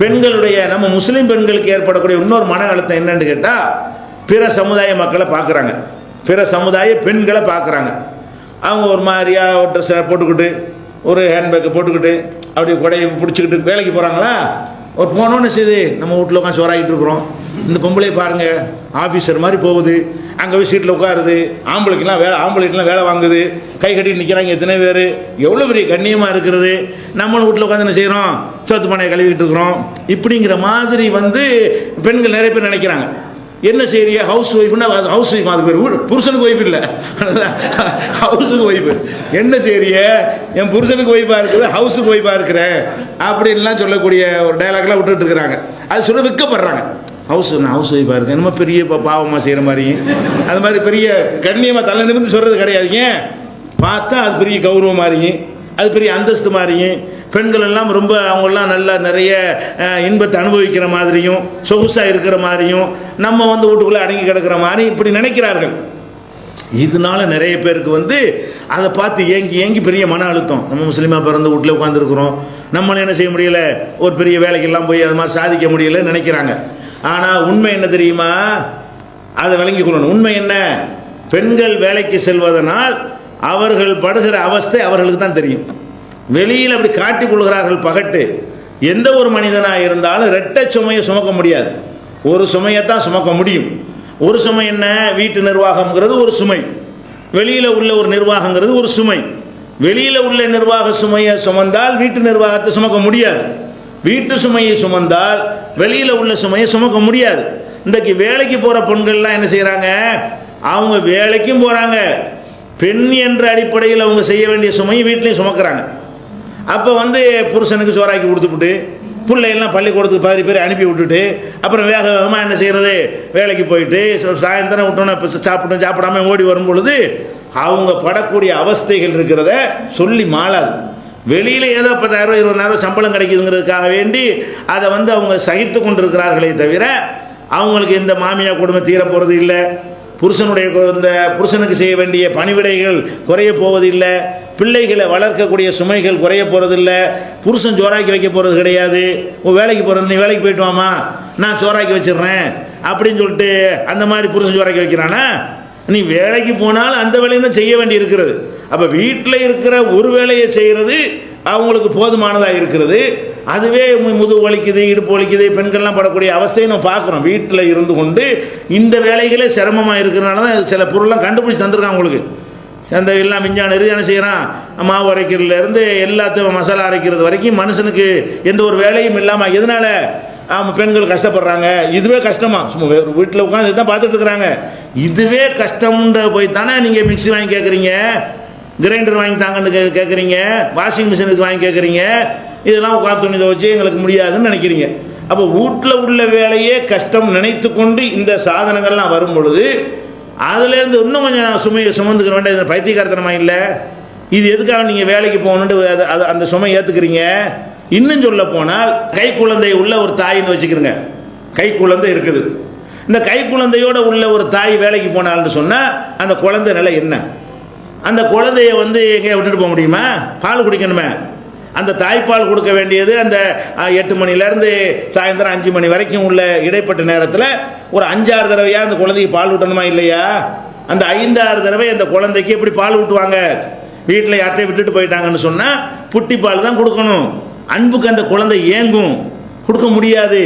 பெண்களுடைய நம்ம முஸ்லீம் பெண்களுக்கு ஏற்படக்கூடிய இன்னொரு மன அழுத்தம் என்னன்னு கேட்டால், பிற சமுதாய மக்களை பார்க்குறாங்க, பிற சமுதாய பெண்களை பார்க்குறாங்க. அவங்க ஒரு மாதிரியா ஒரு ட்ரெஸ் போட்டுக்கிட்டு, ஒரு ஹேண்ட்பேக்கை போட்டுக்கிட்டு, அப்படி கொடையை பிடிச்சிக்கிட்டு வேலைக்கு போகிறாங்களா. ஒரு போனோன்னு செய்து நம்ம வீட்டில் உட்காந்து சோறாகிட்டு இருக்கிறோம், இந்த பொம்பளையை பாருங்கள் ஆஃபீஸர் மாதிரி போகுது, அங்கே போய் சீட்டில் உட்காருது, ஆம்பளைக்கெலாம் வேலை வாங்குது, கை கட்டிட்டு நிற்கிறாங்க எத்தனை பேர், எவ்வளோ பெரிய கண்ணியமாக இருக்கிறது. நம்மளும் வீட்டில் உட்காந்து என்ன செய்கிறோம், சோத்து பானையை கழுவிட்டு இருக்கிறோம். இப்படிங்கிற மாதிரி பெண்கள் நிறைய பேர் நினைக்கிறாங்க. என்ன செய்ய ஹவுஸ் ஒய்ஃப்னா ஹவுஸ் ஒய்ஃப், அது பேர் புருஷனுக்கு ஒய்ஃப் இல்லை, ஹவுஸுக்கு ஒய்ஃபு. என்ன செய்ய என் புருஷனுக்கு ஒய்ஃபாக இருக்குது, ஹவுஸுக்கு ஒய்ஃபாக இருக்கிறேன் அப்படின்லாம் சொல்லக்கூடிய ஒரு டைலாக்லாம் விட்டுட்டு இருக்கிறாங்க. அது சொல்ல விற்கப்படுறாங்க. நான் ஹவுஸ் ஒய்ஃபாக இருக்கேன், என்னமோ பெரிய பாவமாக செய்கிற மாதிரி, அது மாதிரி பெரிய கண்ணியமாக தலை நிமிர்ந்து சொல்கிறது கிடையாதுங்க. பார்த்தா அது பெரிய கௌரவம் மாதிரியும், அது பெரிய அந்தஸ்து மாதிரியும், பெண்கள் எல்லாம் ரொம்ப அவங்கெல்லாம் நல்லா நிறைய இன்பத்தை அனுபவிக்கிற மாதிரியும், சொகுசாக இருக்கிற மாதிரியும், நம்ம வீட்டுக்குள்ளே அடங்கி கிடக்கிற மாதிரி இப்படி நினைக்கிறார்கள். இதனால நிறைய பேருக்கு அதை பார்த்து ஏங்கி பெரிய மன அழுத்தம். நம்ம முஸ்லீமாக பிறந்து வீட்டில் உட்காந்துருக்குறோம், நம்மளால என்ன செய்ய முடியல, ஒரு பெரிய வேலைக்கெல்லாம் போய் அது மாதிரி சாதிக்க முடியல நினைக்கிறாங்க. ஆனால் உண்மை என்ன தெரியுமா, அதை விளங்கி கொள்ளணும். உண்மை என்ன, பெண்கள் வேலைக்கு செல்வதனால் அவர்கள் படுகிற அவஸ்தை அவர்களுக்கு தான் தெரியும். வெளியில் அப்படி காட்டிக் கொள்கிறார்கள் பகட்டு. எந்த ஒரு மனிதனாக இருந்தாலும் இரட்டை சுமையை சுமக்க முடியாது, ஒரு சுமையை தான் சுமக்க முடியும். ஒரு சுமை என்ன, வீட்டு நிர்வாகம்ங்கிறது ஒரு சுமை, வெளியில் உள்ள ஒரு நிர்வாகங்கிறது ஒரு சுமை. வெளியில் உள்ள நிர்வாக சுமையை சுமந்தால் வீட்டு நிர்வாகத்தை சுமக்க முடியாது, வீட்டு சுமையை சுமந்தால் வெளியில் உள்ள சுமையை சுமக்க முடியாது. இன்றைக்கு வேலைக்கு போகிற பெண்கள்லாம் என்ன செய்கிறாங்க, அவங்க வேலைக்கும் போகிறாங்க, பெண் என்ற அடிப்படையில் அவங்க செய்ய வேண்டிய சுமையை வீட்லேயும் சுமக்கிறாங்க. அப்போ புருஷனுக்கு சோறாக்கி கொடுத்துவிட்டு, பிள்ளையெல்லாம் பள்ளிக்கூடத்துக்கு பாதி பேர் அனுப்பி விட்டுட்டு, அப்புறம் வேகமாக என்ன செய்கிறது, வேலைக்கு போயிட்டு சாயந்தரம் விட்டோன்னா இப்போ சாப்பிடாம ஓடி வரும் பொழுது அவங்க படக்கூடிய அவஸ்தைகள் இருக்கிறத சொல்லி மாளாது. வெளியில் ஏதோ 10,000 20,000 சம்பளம் கிடைக்குதுங்கிறதுக்காக வேண்டி அதை அவங்க சகித்து கொண்டிருக்கிறார்களே தவிர அவங்களுக்கு இந்த மாமியார் குடும்பம் தீர போகிறது இல்லை, புருஷனுக்கு செய்ய வேண்டிய பணிவிடைகள் குறைய போவதில்லை, பிள்ளைகளை வளர்க்கக்கூடிய சுமைகள் குறைய போகிறதில்லை, புருஷன் சோறாக்கி வைக்க போகிறது கிடையாது. வேலைக்கு போகிறது, நீ வேலைக்கு போயிட்டு வாமா நான் சோறாக்கி வச்சிடுறேன் அப்படின்னு சொல்லிட்டு அந்த மாதிரி புருஷன் சோறாக்கி வைக்கிறானா. நீ வேலைக்கு போனாலும் அந்த வேலையை தான் செய்ய வேண்டி இருக்கிறது. அப்போ வீட்டில் இருக்கிற ஒரு வேலையை செய்கிறது அவங்களுக்கு போதுமானதாக இருக்கிறது. அதுவே முதுகு வலிக்குது, இடுப்பு வலிக்குது, பெண்கள்லாம் படக்கூடிய அவஸ்தையை நம்ம பார்க்குறோம். வீட்டில் இருந்து கொண்டு இந்த வேலைகளே சிரமமாக இருக்கிறனால தான் சில பொருள்லாம் கண்டுபிடிச்சி தந்திருக்காங்க உங்களுக்கு. அந்த எல்லாம் விஞ்ஞான என்ன செய்கிறான், மாவு அரைக்கிறதுலேருந்து எல்லாத்தையும் மசாலா அரைக்கிறது வரைக்கும் மனுஷனுக்கு எந்த ஒரு வேலையும் இல்லாமல் எதனால பெண்கள் கஷ்டப்படுறாங்க. இதுவே கஷ்டமா, சும்மா வீட்டில் உட்காந்து இதுதான் பார்த்துட்டு இருக்கிறாங்க. இதுவே கஷ்டம்ன்ற போய் தானே நீங்கள் மிக்சி வாங்கி கேட்குறீங்க, கிரைண்டர் வாங்கி தாங்கன்னு கேட்குறீங்க, வாஷிங் மிஷினுக்கு வாங்கி கேட்குறீங்க, இதெல்லாம் உட்காந்து துணி வச்சு எங்களுக்கு முடியாதுன்னு நினைக்கிறீங்க. அப்போ வீட்டில் உள்ள வேலையே கஷ்டம் நினைத்து கொண்டு இந்த சாதனங்கள்லாம் வரும் பொழுது அதுலேருந்து இன்னும் கொஞ்சம் சுமையை சுமந்துக்க வேண்டிய பைத்தியக்காரத்தனமாக இல்லை. இது எதுக்காக நீங்கள் வேலைக்கு போகணுன்ட்டு அந்த சுமை ஏற்றுக்கிறீங்க. இன்னும் சொல்ல போனால் கை குழந்தை உள்ள ஒரு தாயின்னு வச்சுக்கிறங்க, கை குழந்தை இருக்குது. இந்த கை குழந்தையோட உள்ள ஒரு தாய் வேலைக்கு போனால்னு சொன்னால் அந்த குழந்தை நிலை என்ன, அந்த குழந்தைய எங்கே விட்டுட்டு போக முடியுமா, பால் குடிக்கணுமே. அந்த தாய்ப்பால் கொடுக்க வேண்டியது அந்த 8 மணிலேருந்து சாயந்தரம் 5 மணி வரைக்கும் உள்ள இடைப்பட்ட நேரத்தில் ஒரு 5-6 தடவையாக அந்த குழந்தைக்கு பால் ஊட்டணுமா இல்லையா. அந்த 5-6 தடவை அந்த குழந்தைக்கு எப்படி பால் ஊட்டுவாங்க, வீட்டில் யார்ட்டையும் விட்டுட்டு போயிட்டாங்கன்னு சொன்னால் புட்டி பால் தான் கொடுக்கணும். அன்புக்கு அந்த குழந்தை ஏங்கும், கொடுக்க முடியாது.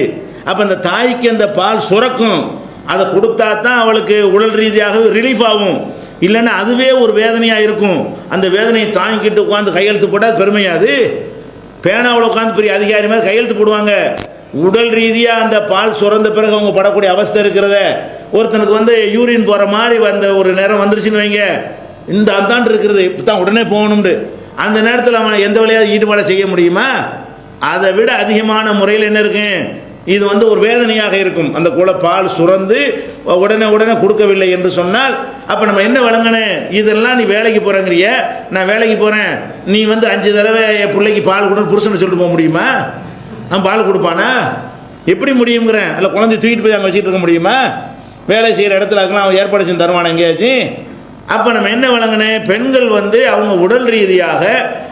அப்போ அந்த தாய்க்கு அந்த பால் சுரக்கும், அதை கொடுத்தா தான் அவளுக்கு உடல் ரீதியாக ரிலீஃப் ஆகும். இல்லைன்னா அதுவே ஒரு வேதனையாக இருக்கும். அந்த வேதனையை தாங்கிக்கிட்டு உட்காந்து கையெழுத்து போட்டால் பெருமையாது. பேனாவில் உட்காந்து பெரிய அதிகாரி மாதிரி கையெழுத்து போடுவாங்க. உடல் ரீதியாக அந்த பால் சுரந்த பிறகு அவங்க படக்கூடிய அவஸ்தை இருக்கிறத, ஒருத்தனுக்கு யூரின் போகிற மாதிரி ஒரு நேரம் வந்துருச்சுன்னு வைங்க, இந்த அந்தாண்டு இருக்கிறது இப்போ தான் உடனே போகணும்னு, அந்த நேரத்தில் அவனை எந்த வழியாவது ஈடுபாடு செய்ய முடியுமா? அதை விட அதிகமான முறையில் என்ன இருக்கு, இது ஒரு வேதனையாக இருக்கும். அந்த பால் சுரந்து உடனே கொடுக்கவில்லை என்று சொன்னால் அப்போ நம்ம என்ன விளங்கணும், இதெல்லாம் நீ வேலைக்கு போகிறங்கிறிய, நான் வேலைக்கு போகிறேன், நீ 5 தடவை என் பிள்ளைக்கு பால் கொடுன்னு புருஷனை சொல்லிட்டு போக முடியுமா? அவன் பால் கொடுப்பானா? எப்படி முடியுங்கிறேன். இல்லை குழந்தை தூக்கிட்டு போய் அங்கே வச்சுட்டு இருக்க முடியுமா? வேலை செய்கிற இடத்துல அவன் ஏற்பாடு செஞ்சு தருவானா எங்கேயாச்சும்? அப்போ நம்ம என்ன வழங்கினேன், பெண்கள் வந்து அவங்க உடல் ரீதியாக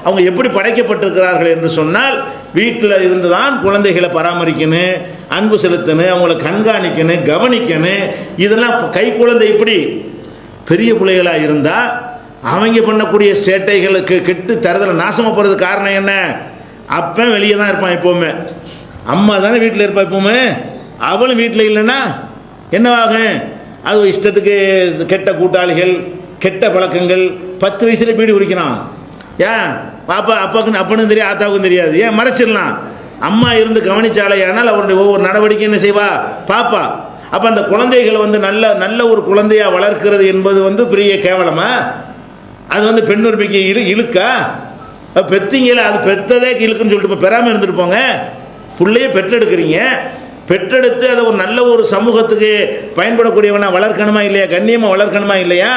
அவங்க எப்படி படைக்கப்பட்டிருக்கிறார்கள் என்று சொன்னால் வீட்டில் இருந்து தான் குழந்தைகளை பராமரிக்கணும், அன்பு செலுத்தணும், அவங்கள கண்காணிக்கணும், கவனிக்கணும். இதெல்லாம் கை குழந்தை இப்படி பெரிய பிள்ளைகளாக இருந்தால் அவங்க பண்ணக்கூடிய சேட்டைகளுக்கு கெட்டு தரதில் நாசமாக போகிறது காரணம் என்ன? அப்போ வெளியே தான் இருப்பான் எப்போவுமே, அம்மா தானே வீட்டில் இருப்பா எப்போவுமே. அவளும் வீட்டில் இல்லைன்னா என்னவாகும்? அது இஷ்டத்துக்கு கெட்ட கூட்டாளிகள், கெட்ட பழக்கங்கள். 10 வயசுல பீடி குடிக்கிறான். ஏன் பாப்பா அப்பாவுக்கு அப்பனும் தெரியாது, ஆத்தாவுக்கும் தெரியாது. ஏன் மறைச்சிடலாம்? அம்மா இருந்து கவனிச்சாலையானால் அவருடைய ஒவ்வொரு நடவடிக்கை என்ன செய்வா பாப்பா. அப்போ அந்த குழந்தைகள் வந்து நல்ல நல்ல ஒரு குழந்தையா வளர்க்கிறது என்பது வந்து பெரிய கேவலமா? அது வந்து பெண்ணுரிமைக்கு இழுக்கா? பெத்திங்கள அது பெத்ததே இழுக்குன்னு சொல்லிட்டு இப்போ பெறாமல் இருந்துட்டு போங்க. பிள்ளைய பெற்றெடுக்கிறீங்க, பெற்றெடுத்து அதை ஒரு நல்ல ஒரு சமூகத்துக்கு பயன்படக்கூடியவனா வளர்க்கணுமா இல்லையா? கண்ணியமாக வளர்க்கணுமா இல்லையா?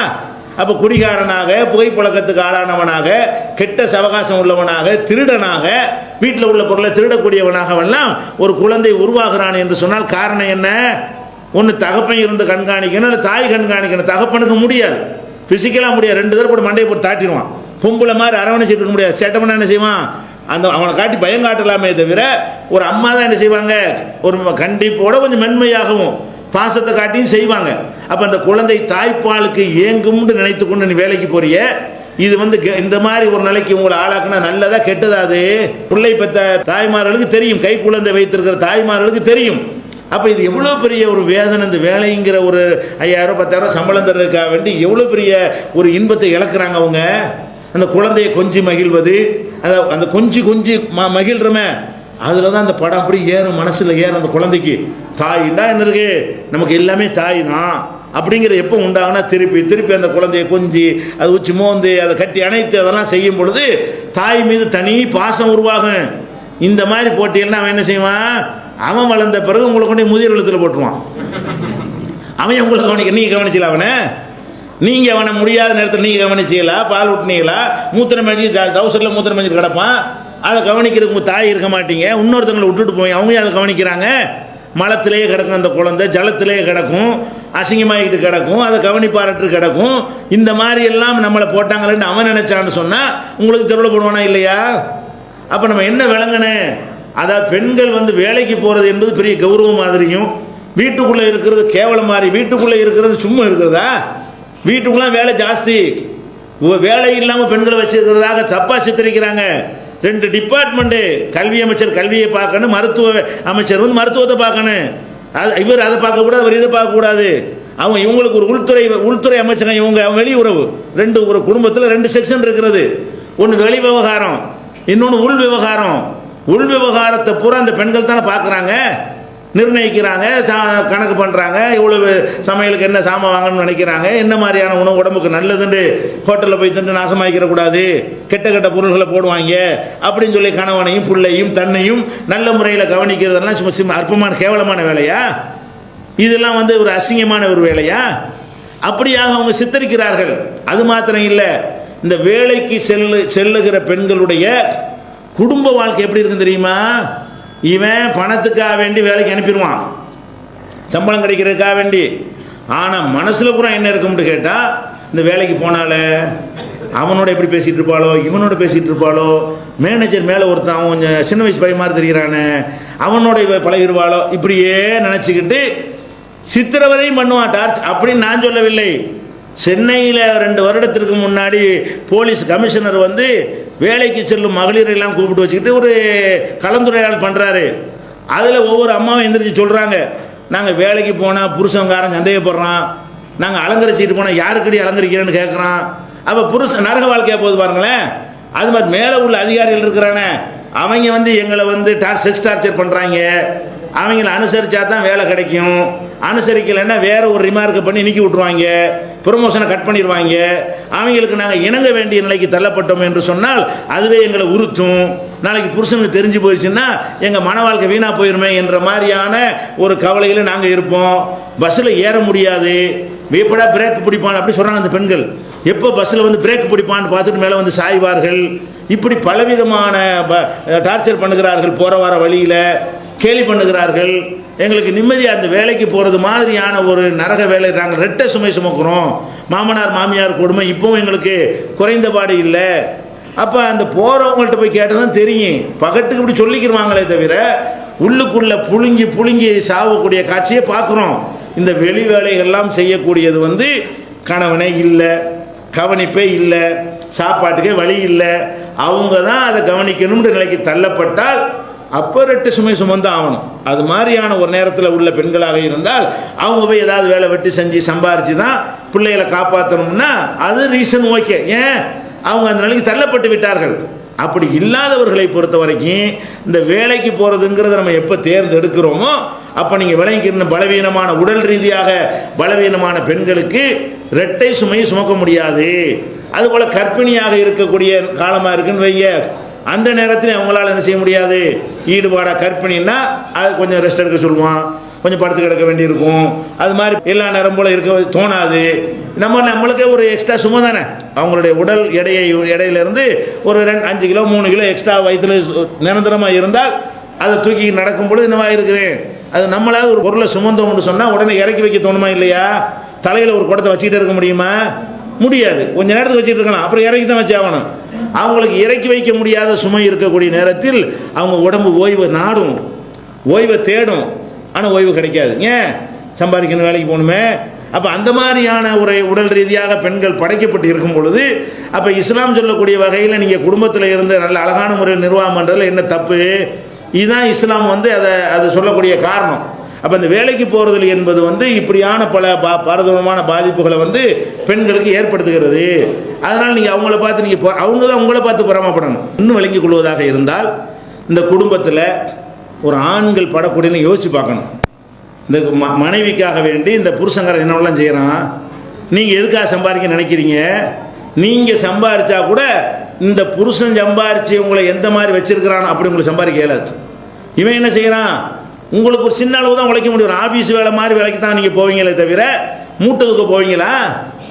அப்போ குடிகாரனாக, புகைப்பழக்கத்துக்கு ஆளானவனாக, கெட்ட சவகாசம் உள்ளவனாக, திருடனாக, வீட்டில் உள்ள பொருளை திருடக்கூடியவனாகவெல்லாம் ஒரு குழந்தை உருவாகிறான் என்று சொன்னால் காரணம் என்ன? ஒன்று தகப்பன் இருந்து கண்காணிக்கணும், இல்லை தாய் கண்காணிக்கணும். தகப்பனுக்கு முடியாது, ஃபிசிக்கலாக முடியாது. 2 தடவை போட்டு மண்டையை போட்டு தாட்டிடுவான். பொம்பளை மாதிரி அரவணைச்சிட்டு இருக்க முடியாது. சேட்டை பண்ண என்ன செய்வான்? அந்த அவனை காட்டி பயம் காட்டலாமே தவிர ஒரு அம்மா தான் என்ன செய்வாங்க, ஒரு கண்டிப்போட கொஞ்சம் மென்மையாகவும் பாசத்தை காட்டியும் செய்வாங்க. அப்போ அந்த குழந்தை தாய்ப்பாலுக்கு ஏங்கும்னு நினைத்து கொண்டு நீ வேலைக்கு போறிய, இது வந்து இந்த மாதிரி ஒரு நிலைக்கு உங்களை ஆளாக்குனா நல்லதா கெட்டதா? அது பிள்ளை பெற்ற தாய்மார்களுக்கு தெரியும், கை குழந்தை வைத்திருக்கிற தாய்மார்களுக்கு தெரியும். அப்போ இது எவ்வளோ பெரிய ஒரு வேதனை. இந்த வேலைங்கிற ஒரு 5000 10,000 சம்பளம் தர்றதுக்காக வேண்டி எவ்வளோ பெரிய ஒரு இன்பத்தை இழக்கிறாங்க அவங்க. அந்த குழந்தையை கொஞ்சி மகிழ்வது, அந்த கொஞ்சி மகிழ்றமே, அதில் தான் அந்த படம் அப்படி ஏறும், மனசில் ஏறும். அந்த குழந்தைக்கு தாய்னா என்ன இருக்கு, நமக்கு எல்லாமே தாய் தான் அப்படிங்கிறது எப்போ உண்டாகுனா திருப்பி திருப்பி அந்த குழந்தையை கொஞ்சி அது உச்சி மோந்து அதை கட்டி அணைத்து அதெல்லாம் செய்யும் பொழுது தாய் மீது தனி பாசம் உருவாகும். இந்த மாதிரி போட்டியெல்லாம் அவன் என்ன செய்வான், அவன் வளர்ந்த பிறகு உங்களை கொண்டு முதிர் எழுத்துல போட்டுருவான். அவன் உங்களை கவனிக்க, நீங்கள் கவனிச்சல அவனை, நீங்கள் அவனை முடியாத நேரத்தில் நீங்கள் கவனிச்சீங்களா? பால் விட்டுனீங்களா? மூத்திரம் மஞ்சி தவசரில் மூத்திரம் மஞ்சி கிடப்பான், அதை கவனிக்கிறதுக்கு உங்கள் தாய் இருக்க மாட்டீங்க, இன்னொருத்தங்களை விட்டுட்டு போய் அவங்க அதை கவனிக்கிறாங்க. மலத்திலேயே கிடக்கும் அந்த குழந்தை, ஜலத்திலேயே கிடக்கும், அசிங்கமாகிட்டு கிடக்கும், அதை கவனிப்பாரட்டு கிடக்கும். இந்த மாதிரி எல்லாம் நம்மளை போட்டாங்களேன்னு அவன் நினைச்சான்னு சொன்னால் உங்களுக்கு தெருவில் போடுவானா இல்லையா? அப்போ நம்ம என்ன விளங்கணும், அதாவது பெண்கள் வந்து வேலைக்கு போகிறது என்பது பெரிய கௌரவம் மாதிரியும், வீட்டுக்குள்ளே இருக்கிறது கேவலம் மாதிரி. வீட்டுக்குள்ளே இருக்கிறது சும்மா இருக்கிறதா? வீட்டுக்குள்ளே வேலை ஜாஸ்தி, வேலை இல்லாமல் பெண்களை வச்சிருக்கிறதாக தப்பாக சித்தரிக்கிறாங்க. 2 டிபார்ட்மெண்ட்டு, கல்வி அமைச்சர் கல்வியை பார்க்கணும், மருத்துவ அமைச்சர் வந்து மருத்துவத்தை பார்க்கணும். இவர் அதை பார்க்கக்கூடாது, அவர் இதை பார்க்கக்கூடாது. அவங்க இவங்களுக்கு ஒரு உள்துறை அமைச்சகம், இவங்க வெளியுறவு. ஒரு குடும்பத்தில் 2 செக்ஷன் இருக்கிறது. ஒன்று வெளி விவகாரம், இன்னொன்று உள் விவகாரம். உள் விவகாரத்தை பூரா அந்த பெண்கள் தானே பார்க்குறாங்க, நிர்ணயிக்கிறாங்க, கணக்கு பண்ணுறாங்க. இவ்வளவு சமையலுக்கு என்ன சாமான் வாங்கணும்னு நினைக்கிறாங்க, என்ன மாதிரியான உணவு உடம்புக்கு நல்லதுன்னு ஹோட்டலில் போய் தின்று நாசமாக்கிடக்கூடாது, கெட்ட கெட்ட பொருள்களை போடுவாங்க அப்படின்னு சொல்லி கணவனையும் பிள்ளையும் தன்னையும் நல்ல முறையில் கவனிக்கிறதெல்லாம் சும்மா அற்பமான கேவலமான வேலையா? இதெல்லாம் வந்து ஒரு அசிங்கமான ஒரு வேலையா? அப்படியாக அவங்க சித்தரிக்கிறார்கள். அது மாத்திரம் இல்லை, இந்த வேலைக்கு செல்லுகிற பெண்களுடைய குடும்ப வாழ்க்கை எப்படி இருக்குன்னு தெரியுமா? இவன் பணத்துக்காக வேண்டி வேலைக்கு அனுப்பிடுவான், சம்பளம் கிடைக்கிறதுக்காக வேண்டி. ஆனால் மனசில் பூரா என்ன இருக்கும்னு கேட்டால், இந்த வேலைக்கு போனால அவனோட எப்படி பேசிகிட்டு இருப்பாளோ, இவனோட பேசிகிட்டு இருப்பாளோ, மேனேஜர் மேலே ஒருத்தன் அவன் கொஞ்சம் சின்ன வயசு பையன் மாதிரி தெரிகிறானே, அவனோட பழகிடுவாளோ, இப்படியே நினச்சிக்கிட்டு சித்திரவதையும் பண்ணுவான். டார்ச் அப்படின்னு நான் சொல்லவில்லை. சென்னையில் 2 வருடத்திற்கு முன்னாடி போலீஸ் கமிஷனர் வந்து வேலைக்கு செல்லும் மகளிரெல்லாம் கூப்பிட்டு வச்சுக்கிட்டு ஒரு கலந்துரையாடல் பண்ணுறாரு. அதில் ஒவ்வொரு அம்மாவும் எந்திரிச்சு சொல்கிறாங்க, நாங்கள் வேலைக்கு போனால் புருஷங்காரன் சந்தேகப்படுறான், நாங்கள் அலங்கரிச்சிட்டு போனால் யாருக்கடி அலங்கரிக்கிறேன்னு கேட்குறான். அப்போ புருஷன் நரக வாழ்க்கையாக போகுது பாருங்களேன். அது மாதிரி மேலே உள்ள அதிகாரிகள் இருக்கிறானே, அவங்க வந்து எங்களை வந்து செக்ஸ் டார்ச்சர் பண்ணுறாங்க, அவங்கள அனுசரித்தா தான் வேலை கிடைக்கும், அனுசரிக்கலைன்னா வேற ஒரு ரிமார்க்கை பண்ணி நீக்கி விட்டுருவாங்க, ப்ரொமோஷனை கட் பண்ணிடுவாங்க. அவங்களுக்கு நாங்கள் இணங்க வேண்டிய நிலைக்கு தள்ளப்பட்டோம் என்று சொன்னால் அதுவே எங்களை உறுத்தும். நாளைக்கு புருஷனுக்கு தெரிஞ்சு போயிடுச்சுன்னா எங்கள் மன வாழ்க்கை வீணாக போயிருமே என்ற மாதிரியான ஒரு கவலையில் நாங்கள் இருப்போம். பஸ்ஸில் ஏற முடியாது, எப்படா பிரேக் பிடிப்பான் அப்படி சொல்கிறாங்க அந்த பெண்கள். எப்போ பஸ்ஸில் வந்து பிரேக் பிடிப்பான்னு பார்த்துட்டு மேலே வந்து சாய்வார்கள். இப்படி பலவிதமான டார்ச்சர் பண்ணுகிறார்கள். போகிற வர வழியில் கேலி பண்ணுகிறார்கள். எங்களுக்கு நிம்மதியாக அந்த வேலைக்கு போகிறது மாதிரியான ஒரு நரக வேலை. நாங்கள் ரெட்டை சுமை சுமக்கிறோம், மாமனார் மாமியார் கொடுமை இப்பவும் எங்களுக்கு குறைந்தபாடு இல்லை. அப்போ அந்த போகிறவங்கள்ட்ட போய் கேட்டால் தான் தெரியும். பகட்டுக்கு இப்படி சொல்லிக்கிடுவாங்களே தவிர உள்ளுக்குள்ளே புழுங்கி புழுங்கி சாவக்கூடிய காட்சியை பார்க்குறோம். இந்த வெளி வேலைகள்லாம் செய்யக்கூடியது வந்து கணவனே இல்லை, கவனிப்பே இல்லை, சாப்பாட்டுக்கே வழி இல்லை, அவங்க தான் அதை கவனிக்கணும்ன்ற நிலைக்கு தள்ளப்பட்டால் அப்போ ரெட்டு சுமை சுமந்து ஆகணும். அது மாதிரியான ஒரு நேரத்தில் உள்ள பெண்களாக இருந்தால் அவங்க போய் ஏதாவது வேலை வெட்டி செஞ்சு சம்பாரித்து தான் பிள்ளைகளை காப்பாற்றணும்னா அது ரீசன் ஓகே. ஏன் அவங்க அந்த நிலைக்கு தள்ளப்பட்டு விட்டார்கள். அப்படி இல்லாதவர்களை பொறுத்த வரைக்கும் இந்த வேலைக்கு போகிறதுங்கிறத நம்ம எப்போ தேர்ந்தெடுக்கிறோமோ அப்போ நீங்கள் விளங்கிக்கிற பலவீனமான உடல் ரீதியாக பலவீனமான பெண்களுக்கு இரட்டை சுமையை சுமக்க முடியாது. அதுபோல் கர்ப்பிணியாக இருக்கக்கூடிய காலமாக இருக்குன்னு வைங்க, அந்த நேரத்தில் அவங்களால என்ன செய்ய முடியாது, ஈடுபாடாக கர்ப்பிணின்னா அது கொஞ்சம் ரெஸ்ட் எடுக்க சொல்லுவான், கொஞ்சம் படுத்து கிடக்க வேண்டியிருக்கும். அது மாதிரி எல்லா நேரம் போல் இருக்க தோணாது. நம்மளுக்கே ஒரு எக்ஸ்ட்ரா சுமை தானே. அவங்களுடைய உடல் எடையிலேருந்து ஒரு 5 கிலோ 3 கிலோ எக்ஸ்ட்ரா வயிற்றுல நிரந்தரமாக இருந்தால் அதை தூக்கி நடக்கும் பொழுது என்னவா இருக்குது, அது நம்மளாவது ஒரு பொருளை சுமந்தோம்னு சொன்னால் உடனே இறக்கி வைக்க தோணுமா இல்லையா? தலையில் ஒரு குடத்தை வச்சுக்கிட்டே இருக்க முடியுமா? முடியாது. கொஞ்சம் நேரத்துக்கு வச்சுட்டு இருக்கலாம், அப்புறம் இறக்கி தான் வச்சு ஆகணும். அவங்களுக்கு இறக்கி வைக்க முடியாத சுமை இருக்கக்கூடிய நேரத்தில் அவங்க உடம்பு ஓய்வை நாடும், ஓய்வை தேடும். ஆனால் ஓய்வு கிடைக்காது. ஏன்? சம்பாதிக்கணும், வேலைக்கு போகணுமே. அப்போ அந்த மாதிரியான ஒரு உடல் ரீதியாக பெண்கள் படைக்கப்பட்டு இருக்கும் பொழுது அப்போ இஸ்லாம் சொல்லக்கூடிய வகையில் நீங்கள் குடும்பத்தில் இருந்து நல்ல அழகான முறையில் நிர்வாகம் பண்ணுறதுல என்ன தப்பு? இதுதான் இஸ்லாம் வந்து அது சொல்லக்கூடிய காரணம். அப்போ இந்த வேலைக்கு போகிறதுல என்பது வந்து இப்படியான பல பாரதூரமான பாதிப்புகளை வந்து பெண்களுக்கு ஏற்படுத்துகிறது. அதனால் நீங்கள் அவங்கள பார்த்து அவங்க தான் உங்களை பார்த்து பொறாமப்படணும். இன்னும் விளங்கிக் கொள்வதாக இருந்தால் இந்த குடும்பத்தில் ஒரு ஆண்கள் படக்கூடியன்னு யோசிச்சு பார்க்கணும். இந்த மனைவிக்காக வேண்டி இந்த புருஷங்காரன் என்னெல்லாம் செய்கிறான், நீங்கள் எதுக்காக சம்பாதிக்க நினைக்கிறீங்க? நீங்கள் சம்பாதிச்சா கூட இந்த புருஷன் சம்பாரித்து உங்களை எந்த மாதிரி வச்சிருக்கிறான் அப்படி உங்களுக்கு சம்பாதிக்க இயலாது. இவன் என்ன செய்கிறான், உங்களுக்கு ஒரு சின்ன அளவு தான் உழைக்க முடியும். ஆஃபீஸ் வேலை மாதிரி வேலைக்கு தான் நீங்கள் போவீங்களே தவிர மூட்டதுக்கு போவீங்களா?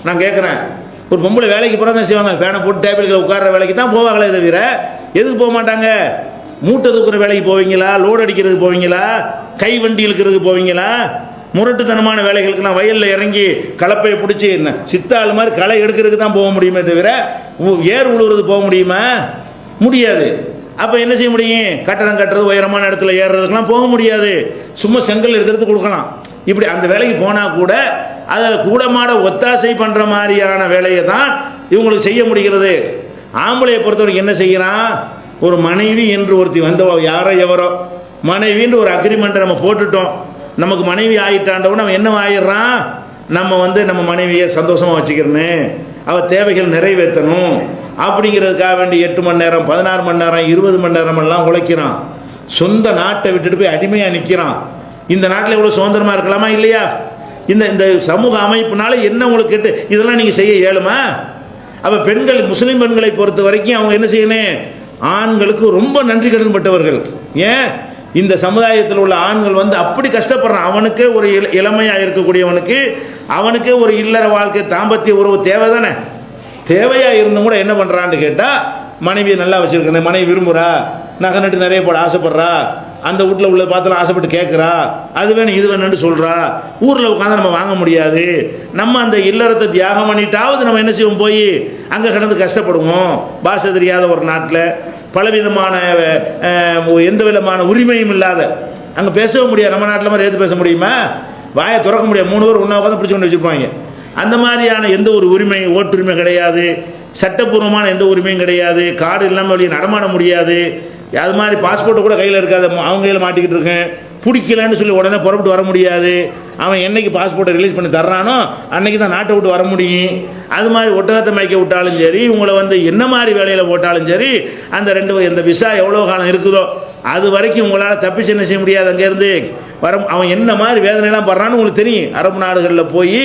நான் கேட்குறேன். ஒரு பொம்பளை வேலைக்கு போகிறதா தான் செய்வாங்க, ஃபேனை போட்டு டேபிளுக்கு உட்கார்ற வேலைக்கு தான் போவாங்களே தவிர எதுக்கு போக மாட்டாங்க? மூட்டை தூக்குற வேலைக்கு போவீங்களா? லோடு அடிக்கிறதுக்கு போவீங்களா? கை வண்டி இழுக்கிறதுக்கு போவீங்களா? முரட்டுத்தனமான வேலைகளுக்குலாம் வயலில் இறங்கி கலப்பையை பிடிச்சி என்ன சித்தாள் மாதிரி களை எடுக்கிறதுக்கு தான் போக முடியுமே தவிர ஏர் உழுவுறது போக முடியுமா? முடியாது. அப்போ என்ன செய்ய முடியும்? கட்டடம் கட்டுறது, உயரமான இடத்துல ஏறுறதுக்கெலாம் போக முடியாது. சும்மா செங்கல் எடுத்து கொடுக்கலாம். இப்படி அந்த வேலைக்கு போனால் கூட அதில் கூடமாட ஒத்தாசை பண்ணுற மாதிரியான வேலையை தான் இவங்களுக்கு செய்ய முடிகிறது. ஆம்பளையை பொறுத்தவரைக்கும் என்ன செய்கிறான், ஒரு மனைவி என்று ஒருத்தி வந்தவோ யாரோ எவரோ மனைவின்னு ஒரு அக்ரிமெண்ட்டை நம்ம போட்டுட்டோம். நமக்கு மனைவி ஆகிட்டாண்டவன் அவன் என்ன ஆயிடுறான், நம்ம மனைவியை சந்தோஷமாக வச்சுக்கிறேன்னு, அவள் தேவைகள் நிறைவேற்றணும் அப்படிங்கிறதுக்காக வேண்டி 8 மணி நேரம் 16 மணி நேரம் 20 மணி நேரம் எல்லாம் உழைக்கிறான். சொந்த நாட்டை விட்டுட்டு போய் அடிமையாக நிற்கிறான். இந்த நாட்டில் இவ்வளோ சுதந்திரமாக இருக்கலாமா இல்லையா? இந்த சமூக அமைப்புனால என்ன உங்களுக்கு கேட்டு இதெல்லாம் நீங்கள் செய்ய இயலுமா? அப்போ பெண்கள், முஸ்லீம் பெண்களை பொறுத்த வரைக்கும் அவங்க என்ன செய்யணும், ஆண்களுக்கு ரொம்ப நன்றி கடன் பட்டவர்கள். ஏன்? இந்த சமுதாயத்தில் உள்ள ஆண்கள் வந்து அப்படி கஷ்டப்படுறான். அவனுக்கே ஒரு இளமையாக இருக்கக்கூடியவனுக்கு அவனுக்கே ஒரு இல்லற வாழ்க்கை தாம்பத்திய உறவு தேவை தானே. தேவையாக இருந்தும் கூட என்ன பண்ணுறான்னு கேட்டால் மனைவியை நல்லா வச்சுருக்கேன், மனைவி விரும்புகிறா, நகை நட்டு நிறைய போட ஆசைப்படுறா, அந்த வீட்டில் உள்ள பார்த்துலாம் ஆசைப்பட்டு கேட்குறா, அது வேணும் இது வேணும்னு சொல்கிறா. ஊரில் உட்காந்து நம்ம வாங்க முடியாது, நம்ம அந்த இல்லறத்தை தியாகம் பண்ணிட்டாவது நம்ம என்ன செய்வோம், போய் அங்கே கிடந்து கஷ்டப்படுவோம். பாஷை தெரியாத ஒரு நாட்டில் பலவிதமான எந்த விதமான உரிமையும் இல்லாத அங்கே பேசவும் முடியாது. நம்ம நாட்டில் மாதிரி எது பேச முடியுமா? வாயை திறக்க முடியாது. 3 பேர் ஒன்றா உட்காந்து பிடிச்சி கொண்டு வச்சுருப்பாங்க. அந்த மாதிரியான எந்த ஒரு உரிமை, ஓட்டுரிமை கிடையாது, சட்டப்பூர்வமான எந்த உரிமையும் கிடையாது, கார்டு இல்லாமல் வெளியே நடமாட முடியாது. அது மாதிரி பாஸ்போர்ட்டை கூட கையில் இருக்காது, அவங்க கையில் மாட்டிக்கிட்டு இருக்கேன். பிடிக்கலன்னு சொல்லி உடனே புறப்பட்டு வர முடியாது. அவன் என்னைக்கு பாஸ்போர்ட்டை ரிலீஸ் பண்ணி தர்றானோ அன்னைக்கு தான் நாட்டை விட்டு வர முடியும். அது மாதிரி ஒட்டகத்தை மயக்க விட்டாலும் சரி, உங்களை வந்து என்ன மாதிரி வேலையில் போட்டாலும் சரி, அந்த இந்த விசா எவ்வளோ காலம் இருக்குதோ அது வரைக்கும் உங்களால் தப்பிச்சு என்ன செய்ய முடியாது. அங்கேருந்து அவன் என்ன மாதிரி வேதனைலாம் படுறான்னு உங்களுக்கு தெரியும். அரபு நாடுகளில் போய்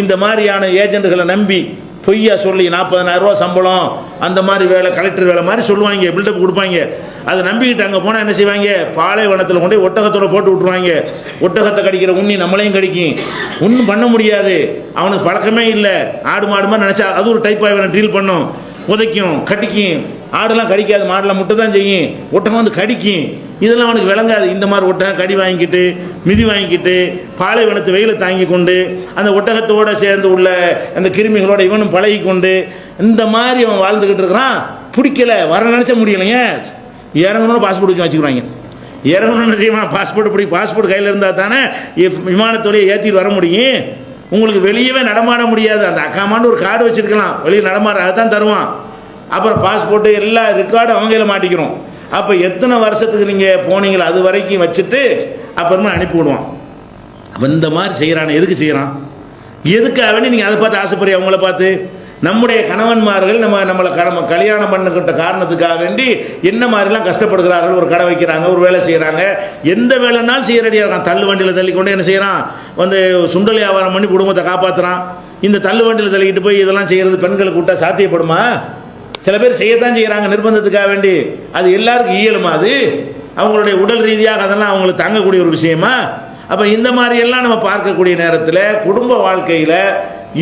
இந்த மாதிரியான ஏஜென்ட்டுகளை நம்பி பொய்யா சொல்லி 40,000 ரூபா சம்பளம் அந்த மாதிரி வேலை, கலெக்டர் வேலை மாதிரி சொல்லுவாங்க, பில்டப் கொடுப்பாங்க. அதை நம்பிக்கிட்டு அங்கே போனால் என்ன செய்வாங்க, பாலைவனத்தில் கொண்டு ஒட்டகத்தோடு போட்டு விட்ருவாங்க. ஒட்டகத்தை கடிக்கிற உண்ணி நம்மளையும் கடிக்கும், ஒன்றும் பண்ண முடியாது. அவனுக்கு பழக்கமே இல்லை. ஆடு மாடு மாதிரி நினச்சா அது ஒரு டைப்பாக இவனை டீல் பண்ணும், உதைக்கும், கட்டிக்கும். ஆடுலாம் கடிக்காது, மாடெல்லாம் முட்டை தான் செய்யும், ஒட்டகம் வந்து கடிக்கும். இதெல்லாம் அவனுக்கு விளங்காது. இந்த மாதிரி ஒட்டகம் கடி வாங்கிக்கிட்டு மிதி வாங்கிக்கிட்டு பாலைவனத்து வெயில தாங்கி கொண்டு அந்த ஒட்டகத்தோடு சேர்ந்து உள்ள அந்த கிருமிகளோட இவனும் பழகி கொண்டு இந்த மாதிரி அவன் வாழ்ந்துக்கிட்டு இருக்கிறான். பிடிக்கல, வர நினச்ச முடியலைங்க. இறங்கணும்னு பாஸ்போர்ட் வச்சு வச்சுக்கிறாங்க. இறங்கணும்னு தெரியுமா? பாஸ்போர்ட் கையில் இருந்தால் தானே விமானத்தோடையே ஏற்றிட்டு வர முடியும். உங்களுக்கு வெளியவே நடமாட முடியாது. அந்த அக்காமான்னு ஒரு கார்டு வச்சுருக்கலாம், வெளியே நடமாட அதுதான் தருவான். அப்புறம் பாஸ்போர்ட்டு எல்லா ரெக்கார்டும் அவங்க கையில் மாட்டிக்கிறோம். அப்போ எத்தனை வருஷத்துக்கு நீங்கள் போனீங்களோ அது வரைக்கும் வச்சுட்டு அப்புறமா அனுப்பி விடுவான். அப்போ இந்த மாதிரி செய்கிறான். எதுக்கு செய்கிறான்? எதுக்காக வேண்டி நீங்கள் அதை பார்த்து ஆசைப்படுறீங்க? அவங்கள பார்த்து நம்முடைய கணவன்மார்கள் நம்மளை கல்யாணம் பண்ணிக்கிட்ட காரணத்துக்காக வேண்டி என்ன மாதிரிலாம் கஷ்டப்படுகிறார்கள். ஒரு கடை வைக்கிறாங்க, ஒரு வேலை செய்கிறாங்க, எந்த வேலைனாலும் செய்ய ரெடியாக இருக்கான். தள்ளு வண்டியில் தள்ளிக்கொண்டு என்ன செய்கிறான்? வந்து சுண்டல் வியாபாரம் பண்ணி குடும்பத்தை காப்பாற்றுறான். இந்த தள்ளு வண்டியில் தள்ளிக்கிட்டு போய் இதெல்லாம் செய்கிறது பெண்களுக்கு விட்டால் சாத்தியப்படுமா? சில பேர் செய்யத்தான் செய்கிறாங்க நிர்பந்தத்துக்காக வேண்டி. அது எல்லாருக்கும் இயலுமா? அது அவங்களுடைய உடல் ரீதியாக அதெல்லாம் அவங்களுக்கு தாங்கக்கூடிய ஒரு விஷயமா? அப்போ இந்த மாதிரியெல்லாம் நம்ம பார்க்கக்கூடிய நேரத்தில் குடும்ப வாழ்க்கையில்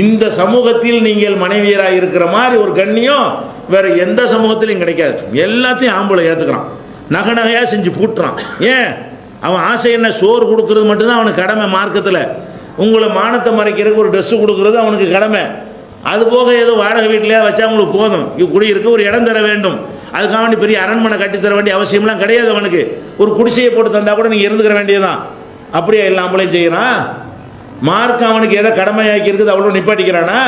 இந்த சமூகத்தில் நீங்கள் மனைவியராக இருக்கிற மாதிரி ஒரு கண்ணியம் வேற எந்த சமூகத்திலையும் கிடைக்காது. எல்லாத்தையும் ஆம்பளை ஏற்றுக்கிறான், நகையாக செஞ்சு பூட்டுறான். ஏன்? அவன் ஆசை என்ன? சோறு கொடுக்கறது மட்டும்தான் அவனுக்கு கடமை மார்க்கத்தில். உங்களை மானத்தை மறைக்கிறதுக்கு ஒரு ட்ரெஸ்ஸு கொடுக்கறது அவனுக்கு கடமை. அது போக ஏதோ வாடகை வீட்டிலேயே வச்சா அவங்களுக்கு போதும். குடியிருக்க ஒரு இடம் தர வேண்டும். அதுக்காக வேண்டி பெரிய அரண்மனை கட்டித்தர வேண்டிய அவசியம்லாம் கிடையாது அவனுக்கு. ஒரு குடிசையை போட்டு தந்தால் கூட நீங்கள் இருந்துக்கிற வேண்டியதுதான். அப்படியே எல்லாம்பளையும் செய்கிறான். மார்க் அவனுக்கு எதை கடமையாக்கி இருக்குது அவ்வளோ நிப்பாட்டிக்கிறானா?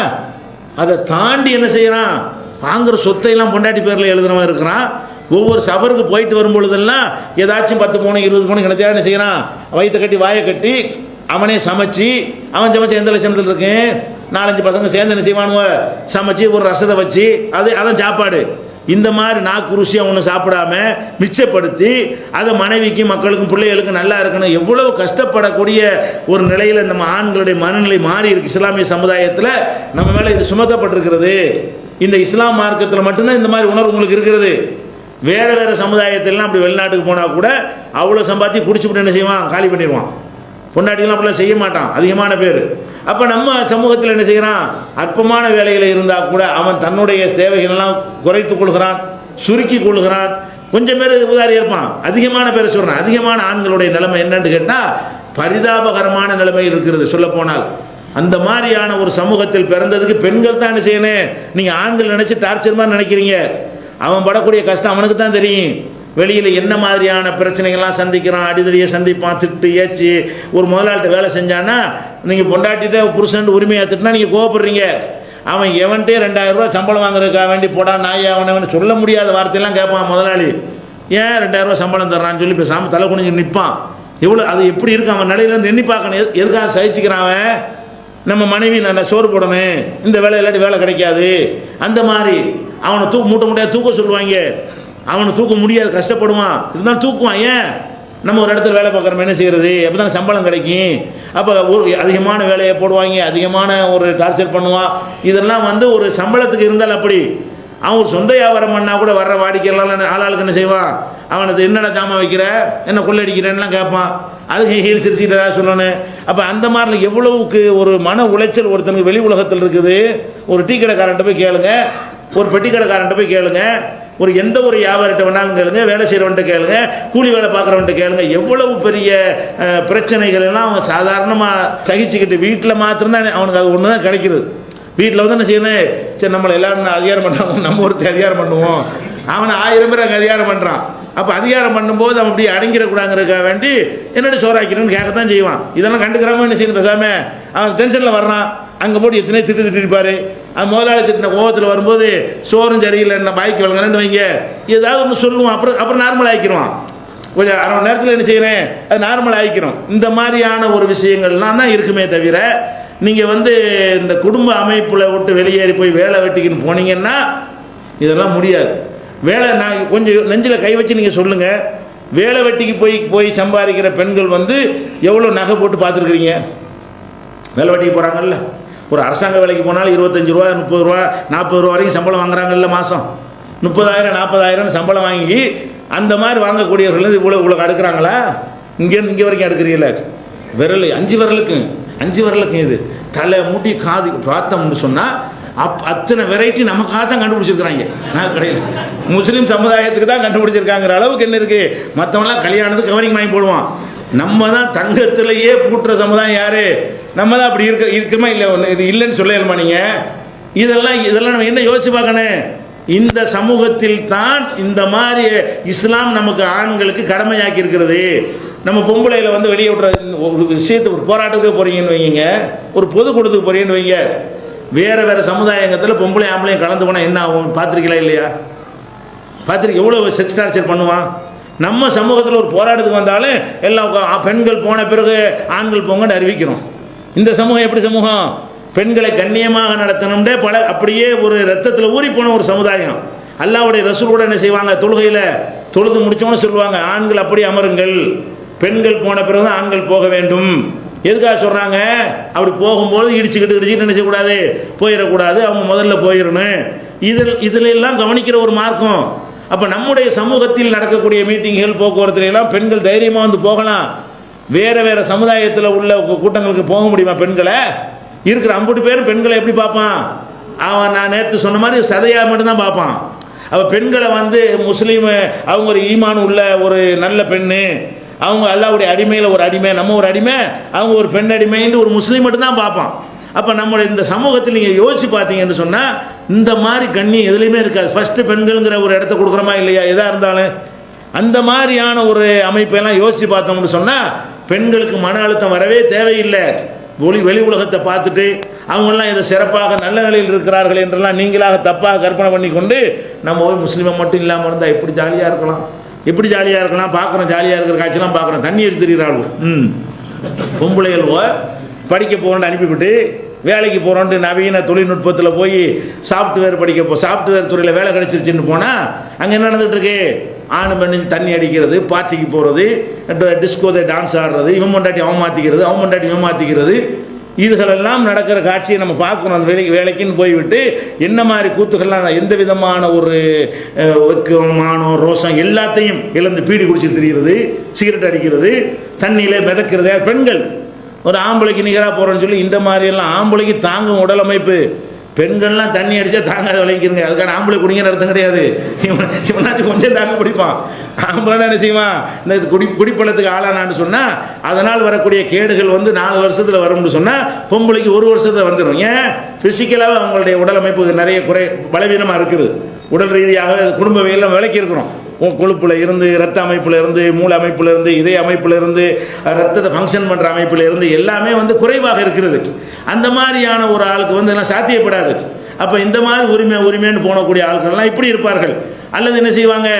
அதை தாண்டி என்ன செய்கிறான்? வாங்குற சொத்தையெல்லாம் பொண்டாட்டி பேரில் எழுதுனவன் இருக்கிறான். ஒவ்வொரு சஃபருக்கு போயிட்டு வரும்பொழுதெல்லாம் ஏதாச்சும் 10 பவுன் 20 பவுன் கிணத்தையா என்ன செய்கிறான்? வயிற்று கட்டி வாயை கட்டி அவனே சமைச்சு, அவன் சமைச்சு எந்த லட்சணத்தில் இருக்கு? 4-5 பசங்க சேர்ந்து என்ன செய்வானுவ? சமைச்சு ஒரு ரசத்தை வச்சு அதான் சாப்பாடு. இந்த மாதிரி நாக்கு ருசியாக ஒன்று சாப்பிடாம மிச்சப்படுத்தி அதை மனைவிக்கும் மக்களுக்கும் பிள்ளைகளுக்கும் நல்லா இருக்கணும். எவ்வளவு கஷ்டப்படக்கூடிய ஒரு நிலையில் நம்ம ஆண்களுடைய மனநிலை மாறி இருக்கு. இஸ்லாமிய சமுதாயத்தில் நம்ம மேலே இது சுமத்தப்பட்டிருக்கிறது. இந்த இஸ்லாம் மார்க்கத்தில் மட்டும்தான் இந்த மாதிரி உணர்வு உங்களுக்கு இருக்கிறது. வேறு சமுதாயத்திலாம் அப்படி வெளிநாட்டுக்கு போனால் கூட அவ்வளோ சம்பாத்தி குடிச்சுட்டு என்ன செய்வான்? காலி பண்ணிடுவான். பொண்டாட்டிலாம் அப்படிலாம் செய்ய மாட்டான் அதிகமான பேர். அப்போ நம்ம சமூகத்தில் என்ன செய்கிறான்? அற்பமான வேலையில் இருந்தால் கூட அவன் தன்னுடைய தேவைகளெல்லாம் குறைத்துக் கொள்கிறான், சுருக்கி கொள்கிறான். கொஞ்சம் பேர் உதாரி இருப்பான், அதிகமான பேரை சொல்கிறான். அதிகமான ஆண்களுடைய நிலைமை என்னன்னு கேட்டால் பரிதாபகரமான நிலைமை இருக்கிறது. சொல்ல போனால் அந்த மாதிரியான ஒரு சமூகத்தில் பிறந்ததுக்கு பெண்கள் தான் என்ன செய்யணும்? நீங்கள் ஆண்கள் நினச்சி டார்ச்சர் மாதிரி நினைக்கிறீங்க. அவன் படக்கூடிய கஷ்டம் அவனுக்கு தான் தெரியும். வெளியில் என்ன மாதிரியான பிரச்சனைகள்லாம் சந்திக்கிறான், அடிதடியை சந்திப்பான், திட்டு ஏச்சு. ஒரு முதலாளிட்ட வேலை செஞ்சான்னா நீங்கள் பொண்டாட்டிட்ட புருஷன் உரிமையை ஏற்றுட்டுனா நீங்கள் கோவப்படுறீங்க. அவன் எவன்ட்டே 2000 ரூபா சம்பளம் வாங்குறதுக்காக வேண்டி போடா நாய் அவனவன் சொல்ல முடியாத வார்த்தையெல்லாம் கேட்பான் முதலாளி. ஏன் 2000 ரூபா சம்பளம் தர்றான்னு சொல்லி பேசாமல் தலை குனிஞ்சு நிற்பான். எவ்வளோ அது எப்படி இருக்கு அவன் நிலையிலேருந்து எண்ணி பார்க்கணும். எதுக்காக சகிச்சுக்கிறான் அவன்? நம்ம மனைவி நல்லா சோறு போடணும், இந்த வேலை இல்லாட்டி வேலை கிடைக்காது. அந்த மாதிரி அவனை மூட்டை மூட்டையாக தூக்க சொல்லுவாங்க. அவனை தூக்க முடியாது, கஷ்டப்படுவான். இருந்தாலும் தூக்குவான். ஏன்? நம்ம ஒரு இடத்துல வேலை பார்க்குறோம், என்ன செய்கிறது? அப்போ தான் சம்பளம் கிடைக்கும். அப்போ ஒரு அதிகமான வேலையை போடுவாங்க, அதிகமான ஒரு டார்ச்சர் பண்ணுவான். இதெல்லாம் ஒரு சம்பளத்துக்கு இருந்தால் அப்படி. அவன் ஒரு சொந்த வியாபாரம் பண்ணால் கூட வர்ற வாடிக்கையெல்லாம் ஆளாளுக்கு என்ன செய்வான்? அவனுக்கு என்னடா ஜாமான் வைக்கிற, என்ன கொள்ளடிக்கிறேன்லாம் கேட்பான். அதுக்கு ஹீல் சிரிச்சுக்கிட்டதா சொல்லணும். அப்போ அந்த மாதிரில எவ்வளவுக்கு ஒரு மன உளைச்சல் ஒருத்தனுக்கு வெளி உலகத்தில் இருக்குது. ஒரு டீ கடைக்காரன்ட்ட போய் கேளுங்க, ஒரு பெட்டி கடைக்காரன்ட்ட போய் கேளுங்க, ஒரு எந்த ஒரு வியாபாரிட்ட வேணாலும் கேளுங்க, வேலை செய்கிறவன்ட்ட கேளுங்க, கூலி வேலை பார்க்குறவன்ட்ட கேளுங்க. எவ்வளவு பெரிய பிரச்சனைகள் எல்லாம் அவன் சாதாரணமாக சகிச்சுக்கிட்டு வீட்டில் மாத்திரம்தான் அவனுக்கு அது ஒன்று தான் கிடைக்கிறது. வீட்டில் என்ன செய்யணும்? சரி நம்மளை எல்லாரும் அதிகாரம் பண்ணுறாங்க, நம்ம ஒருத்தர் அதிகாரம் பண்ணுவோம். அவனை 1000 பேர் அங்கே அதிகாரம் பண்ணுறான். அப்போ அதிகாரம் பண்ணும்போது அவன் அப்படி அடங்கிடக்கூடாங்கிறதுக்காக வேண்டி என்னென்ன சோறாக்கிறேன்னு கேட்கத்தான் செய்வான். இதெல்லாம் கண்டுக்கிறாம என்ன செய்யணும்? பேசாமல் அவன் டென்ஷனில் வர்றான், அங்கே போட்டு எத்தனை திட்டிருப்பாரு. அவன் முதலாளி திட்டின கோபத்தில் வரும்போது சோறும் சரியில்லை, என்ன பாய்க்கு வழங்குறேன்னு வைங்க, ஏதாவது ஒன்று சொல்லுவான். அப்புறம் நார்மல் ஆகிக்கிறோம். கொஞ்சம் அரை மணி நேரத்தில் என்ன செய்கிறேன்? அது நார்மல் ஆகிக்கிறோம். இந்த மாதிரியான ஒரு விஷயங்கள்லாம் தான் இருக்குமே தவிர நீங்கள் இந்த குடும்ப அமைப்பில் விட்டு வெளியேறி போய் வேலை வெட்டிக்கின்னு போனீங்கன்னா இதெல்லாம் முடியாது. வேலை நான் கொஞ்சம் நெஞ்சில் கை வச்சு நீங்கள் சொல்லுங்கள், வேலை வெட்டிக்கு போய் சம்பாதிக்கிற பெண்கள் எவ்வளோ நகை போட்டு பார்த்துருக்குறீங்க? வேலை வெட்டிக்கு போகிறாங்கல்ல, ஒரு அரசாங்க வேலைக்கு போனாலும் 25 ரூபா 30 ரூபா 40 ரூபா வரைக்கும் சம்பளம் வாங்குறாங்கல்ல. மாதம் 30,000 40,000 சம்பளம் வாங்கி அந்த மாதிரி வாங்கக்கூடியவர்கள் இவ்வளோ அடுக்கிறாங்களா? இங்கேருந்து இங்கே வரைக்கும் அடுக்கிறீங்கள? விரல் 5 விரலுக்கும் இது தலை முடி காது பார்த்தோம்னு சொன்னால் அத்தனை வெரைட்டி நமக்காக தான் கண்டுபிடிச்சிருக்கிறாங்க. நான் கடையில் முஸ்லீம் சமுதாயத்துக்கு தான் கண்டுபிடிச்சிருக்காங்கிற அளவுக்கு என்ன இருக்கு. மற்றவங்களாம் கல்யாணத்துக்கு கவரிங் வாங்கி போடுவான். நம்ம தான் தங்கத்திலேயே பூட்டுற சமுதாயம் யாரு? நம்ம தான் அப்படி இருக்குமா இல்லை? இது இல்லைன்னு சொல்லலுமா நீங்க? இதெல்லாம் நம்ம என்ன யோசிச்சு பார்க்கணும். இந்த சமூகத்தில் தான் இந்த மாதிரி இஸ்லாம் நமக்கு ஆண்களுக்கு கடமையாக்கி இருக்கிறது. நம்ம பொம்பளையில் வந்து வெளியே விட்ற ஒரு விஷயத்தை, ஒரு போராட்டத்துக்கு போறீங்கன்னு வைங்க, ஒரு பொதுக்கூட்டத்துக்கு போறீங்கன்னு வைங்க, வேற சமுதாயத்தில் பொம்பளை ஆம்பளையும் கலந்து போனால் என்ன ஆகும் பார்த்துருக்கீங்களா இல்லையா? பார்த்துருக்கு எவ்வளோ செக்ஸ் டார்ச்சர் பண்ணுவான். நம்ம சமூகத்தில் ஒரு போராட்டத்துக்கு வந்தாலும் எல்லாம் பெண்கள் போன பிறகு ஆண்கள் போங்கன்னு அறிவிக்கிறோம். இந்த சமூகம் எப்படி சமூகம்? பெண்களை கண்ணியமாக நடத்தணும்னே அப்படியே ஒரு ரத்தத்தில் ஊறி போன ஒரு சமுதாயம். அல்லாஹ்வுடைய ரசூல் கூட என்ன செய்வாங்க, தொழுகையில் தொழுது முடிச்சோன்னு சொல்லுவாங்க, ஆண்கள் அப்படி அமருங்கள், பெண்கள் போன பிறகு தான் ஆண்கள் போக வேண்டும். எதுக்காக சொல்கிறாங்க? அப்படி போகும்போது இடிச்சுக்கிட்டு என்ன செய்யக்கூடாது, போயிடக்கூடாது, அவங்க முதல்ல போயிடணும். இதில் எல்லாம் கவனிக்கிற ஒரு மார்க்கம். அப்போ நம்முடைய சமூகத்தில் நடக்கக்கூடிய மீட்டிங்குகள், போக்குவரத்துல எல்லாம் பெண்கள் தைரியமாக வந்து போகலாம். வேற சமுதாயத்தில் உள்ள கூட்டங்களுக்கு போக முடியுமா? பெண்களை இருக்கிற 50 பேரும் பெண்களை எப்படி பார்ப்பான் அவன்? நான் நேற்று சொன்ன மாதிரி சதையா மட்டும்தான் பார்ப்பான். அப்போ பெண்களை வந்து முஸ்லீம், அவங்க ஒரு ஈமான் உள்ள ஒரு நல்ல பெண்ணு, அவங்க அல்லாஹ்வுடைய அடிமையில் ஒரு அடிமை, நம்ம ஒரு அடிமை, அவங்க ஒரு பெண் அடிமைன்னு ஒரு முஸ்லீம் மட்டும்தான் பார்ப்பான். அப்போ நம்மளுடைய இந்த சமூகத்தில் நீங்கள் யோசிச்சு பார்த்தீங்கன்னு சொன்னால் இந்த மாதிரி கண்ணியம் எதுலையுமே இருக்காது. ஃபஸ்ட்டு பெண்கள்ங்கிற ஒரு இடத்த கொடுக்குறோமா இல்லையா? எதாக இருந்தாலும் அந்த மாதிரியான ஒரு அமைப்பெல்லாம் யோசித்து பார்த்தோம்னு சொன்னால் பெண்களுக்கு மன அழுத்தம் வரவே தேவையில்லை. வெளி உலகத்தை பார்த்துட்டு அவங்கெல்லாம் இதை சிறப்பாக நல்ல நிலையில் இருக்கிறார்கள் என்றெல்லாம் நீங்களாக தப்பாக கற்பனை பண்ணி கொண்டு நம்ம போய் முஸ்லீமை மட்டும் இல்லாமல் இருந்தால் எப்படி ஜாலியாக இருக்கலாம், எப்படி ஜாலியாக இருக்கலாம். பார்க்குறோம், ஜாலியாக இருக்கிற காட்சியெல்லாம் பார்க்குறோம். தண்ணி எடுத்து தெரிகிறார்கள். பொம்பளைகள் படிக்க போகிறோன்னு அனுப்பிவிட்டு வேலைக்கு போகிறோன்ட்டு நவீன தொழில்நுட்பத்தில் போய் சாஃப்ட்வேர் துறையில் வேலை கிடைச்சிருச்சுன்னு போனால் அங்கே என்ன நடந்துகிட்டு இருக்கு? ஆணு பெண்ணு தண்ணி அடிக்கிறது, பார்ட்டிக்கு போகிறது, டிஸ்கோதை டான்ஸ் ஆடுறது, இவன் பொண்டாட்டி அவன் மாற்றிக்கிறது, அவன் பொண்டாட்டி இவன் மாற்றிக்கிறது, இதுகளெல்லாம் நடக்கிற காட்சியை நம்ம பார்க்கணும். அந்த வேலைக்குன்னு போய்விட்டு என்ன மாதிரி கூத்துக்கள்லாம், எந்த விதமான ஒரு வெக்கம், மானம், ரோஷம் எல்லாத்தையும் இழந்து பீடி குடிச்சு திரிகிறது, சிகரெட் அடிக்கிறது, தண்ணியில் மிதக்கிறது. பெண்கள் ஒரு ஆம்பளைக்கு நிகராக போகிறோன்னு சொல்லி இந்த மாதிரியெல்லாம் ஆம்பளைக்கு தாங்கும் உடல் அமைப்பு. பெண்கள்லாம் தண்ணி அடித்தா தாங்காத விளைக்கிறங்க. அதுக்கான ஆம்பளை குடிங்கிற அர்த்தம் கிடையாது. இவனாச்சும் கொஞ்சம் தாங்க பிடிப்பான். ஆம்பளை என்ன செய்வான்? இந்த குடிப்பழத்துக்கு ஆளானான்னு சொன்னால் அதனால் வரக்கூடிய கேடுகள் வந்து 4 வருஷத்தில் வரும்னு சொன்னால் பொம்பளைக்கு 1 வருஷத்தில் வந்துடும். ஏன்? ஃபிசிக்கலாக அவங்களுடைய உடல் அமைப்பு நிறைய பலவீனமாக இருக்குது. உடல் ரீதியாக குடும்பவியெல்லாம் விளக்கி இருக்கிறோம். கொழுப்பில் இருந்து, ரத்த அமைப்பில் இருந்து, மூளை அமைப்பில் இருந்து, இதய அமைப்பில் இருந்து, ரத்தத்தை ஃபங்க்ஷன் பண்ணுற அமைப்பில் இருந்து எல்லாமே வந்து குறைவாக இருக்கிறது. அந்த மாதிரியான ஒரு ஆளுக்கு வந்து எல்லாம் சாத்தியப்படாது. அப்போ இந்த மாதிரி உரிமைன்னு போனக்கூடிய ஆட்கள்லாம் இப்படி இருப்பார்கள். அல்லது என்ன செய்வாங்க,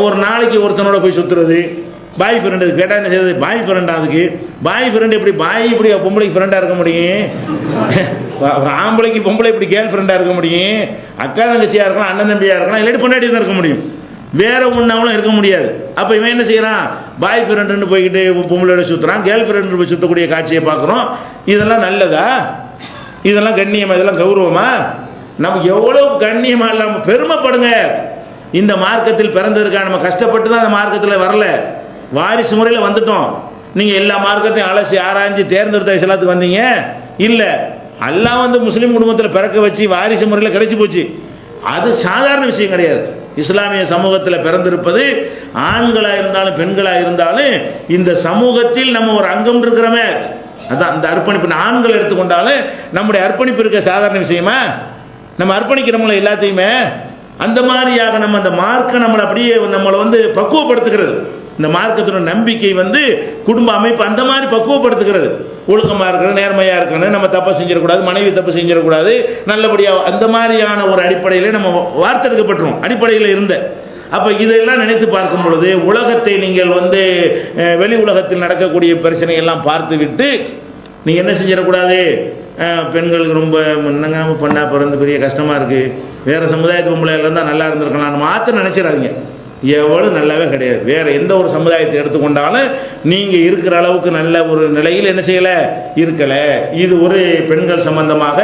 ஒரு நாளைக்கு ஒருத்தனோட போய் சுற்றுறது, பாய் ஃப்ரெண்டு கேட்டால் என்ன செய்யுது? பாய் ஃப்ரெண்டா? அதுக்கு பாய் ஃப்ரெண்டு எப்படி இப்படி பொம்பளைக்கு ஃப்ரெண்டாக இருக்க முடியும்? ஒரு ஆம்பளைக்கு பொம்பளை இப்படி கேர்ள் ஃப்ரெண்டாக இருக்க முடியும்? அக்கா தங்கச்சியாக இருக்கலாம், அண்ணன் தம்பியாக இருக்கலாம், இல்லாட்டி பொண்டாட்டி தான் இருக்க முடியும், வேற ஒன்றாவும் இருக்க முடியாது. அப்போ இவன் என்ன செய்கிறான்? பாய் ஃப்ரெண்டுன்னு போய்கிட்டு பொம்பளையோட சுற்றுறான், கேர்ள் ஃப்ரெண்டு போய் சுற்றக்கூடிய காட்சியை பார்க்குறோம். இதெல்லாம் நல்லதா? இதெல்லாம் கண்ணியமா? இதெல்லாம் கௌரவமா? நமக்கு எவ்வளோ கண்ணியமாக இல்லாமல் பெருமைப்படுங்க. இந்த மார்க்கத்தில் பிறந்திருக்கா, நம்ம கஷ்டப்பட்டு தான் அந்த மார்க்கத்தில் வரல, வாரிசு முறையில் வந்துட்டோம். நீங்கள் எல்லா மார்க்கத்தையும் அலசி ஆராய்ஞ்சு தேர்ந்தெடுத்த இஸ்லாத்துக்கு வந்தீங்க இல்லை. அல்லாஹ் வந்து முஸ்லீம் குடும்பத்தில் பிறக்க வச்சு வாரிசு முறையில் கிடைச்சி போச்சு. அது சாதாரண விஷயம் கிடையாது. இஸ்லாமிய சமூகத்தில் பிறந்திருப்பது ஆண்களாக இருந்தாலும் பெண்களாக இருந்தாலும் இந்த சமூகத்தில் நம்ம ஒரு அங்கம் இருக்கிறோமே, அதான் அந்த அர்ப்பணிப்பு. ஆண்கள் எடுத்துக்கொண்டாலும் நம்முடைய அர்ப்பணிப்பு இருக்க சாதாரண விஷயமா? நம்ம அர்ப்பணிக்கிறோம்ல எல்லாத்தையுமே. அந்த மாதிரியாக நம்ம அந்த மார்க்கம் நம்மளை அப்படியே நம்மளை வந்து பக்குவப்படுத்துகிறது. இந்த மார்க்கத்தோட நம்பிக்கை வந்து குடும்ப அமைப்பு அந்த மாதிரி பக்குவப்படுத்துகிறது. ஒழுக்கமாக இருக்கணும், நேர்மையாக இருக்கணும், நம்ம தப்பு செஞ்சிடக்கூடாது, மனைவி தப்பு செஞ்சிடக்கூடாது, நல்லபடியாக அந்த மாதிரியான ஒரு அடிப்படையிலே நம்ம வார்த்தெடுக்கப்பட்டுரும் அடிப்படையில் இருந்த. அப்போ இதெல்லாம் நினைத்து பார்க்கும் பொழுது உலகத்தை நீங்கள் வந்து வெளி உலகத்தில் நடக்கக்கூடிய பிரச்சனைகள்லாம் பார்த்து விட்டு நீங்கள் என்ன செஞ்சிடக்கூடாது? பெண்களுக்கு ரொம்ப என்னங்க நம்ம பண்ணால் பிறந்து பெரிய கஷ்டமாக இருக்குது, வேறு சமுதாயத்து பொம்பளையில் இருந்தால் நல்லா இருந்திருக்கலாம்னு மாற்ற நினச்சிடாதீங்க. எவ்வளோ நல்லாவே கிடையாது. வேறு எந்த ஒரு சமுதாயத்தை எடுத்துக்கொண்டாலும் நீங்கள் இருக்கிற அளவுக்கு நல்ல ஒரு நிலையில் என்ன செய்யலை, இருக்கலை. இது ஒரு பெண்கள் சம்பந்தமாக